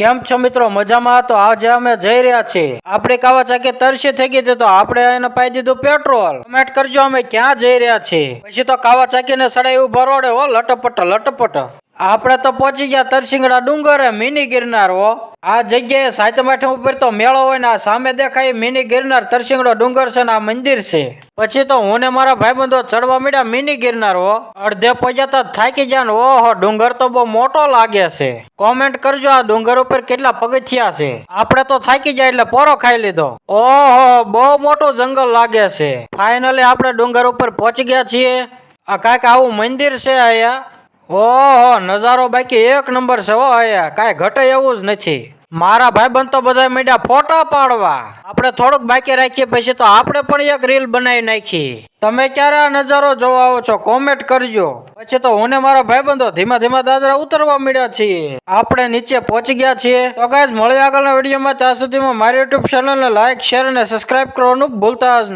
કેમ છો મિત્રો? મજામાં? તો આજે અમે જઈ રહ્યા છીએ આપણે કાવા ચાકે તરસી થઈ ગઈ તો આપણે એને પાઈ દીધું પેટ્રોલ. કમેન્ટ કરજો અમે ક્યાં જઈ રહ્યા છીએ. પછી તો કાવા ચાકીને સડાઈ ઉભા રોડે હો લટપટ લટપટ. આપણે તો પહોંચી ગયા તરસિંગડા ડુંગરે મિની ગિરનાર હો. આ જગ્યાએ સાતમ આઠમ ઉપર તો મેળો હોય ને આ સામે દેખાય મિની ગિરનાર તરસિંગડો ડુંગર છે ને આ મંદિર છે. પછી તો હું ને મારા ભાઈબંધો ચડવા મળ્યા મિની ગિરનાર હો. અડધે પહોંચ્યા તો થાકી ગયા ને ઓહો ડુંગર તો બહુ મોટો લાગે છે. કોમેન્ટ કરજો આ ડુંગર ઉપર કેટલા પગથિયા છે. આપણે તો થાકી જાય એટલે પોરો ખાઈ લીધો. ઓહો બહુ મોટું જંગલ લાગે છે. ફાઇનલી આપણે ડુંગર ઉપર પહોંચી ગયા છીએ. આ કાંઈક આવું મંદિર છે અહીંયા. ઓહો નજારો બાકી એક નંબર છે હો અહીંયા કાંઈ ઘટે એવું જ નથી. મારા ભાઈબંધ તો બધા માંડ્યા ફોટા પાડવા. આપણે થોડુંક બાકી રાખીએ પછી તો આપણે પણ એક રીલ બનાવી નાખી. તમે ક્યારે આ નજારો જોવા આવો છો કોમેન્ટ કરજો. પછી તો હું ને મારા ભાઈબંધો ધીમા ધીમા દાદરા ઉતરવા મળ્યા છીએ. આપણે નીચે પહોંચી ગયા છીએ. તો ગાઈઝ મળીએ આગળના વિડીયોમાં. ત્યાં સુધીમાં મારી યુટ્યુબ ચેનલને લાઈક શેર અને સબસ્ક્રાઇબ કરવાનું ભૂલતા જ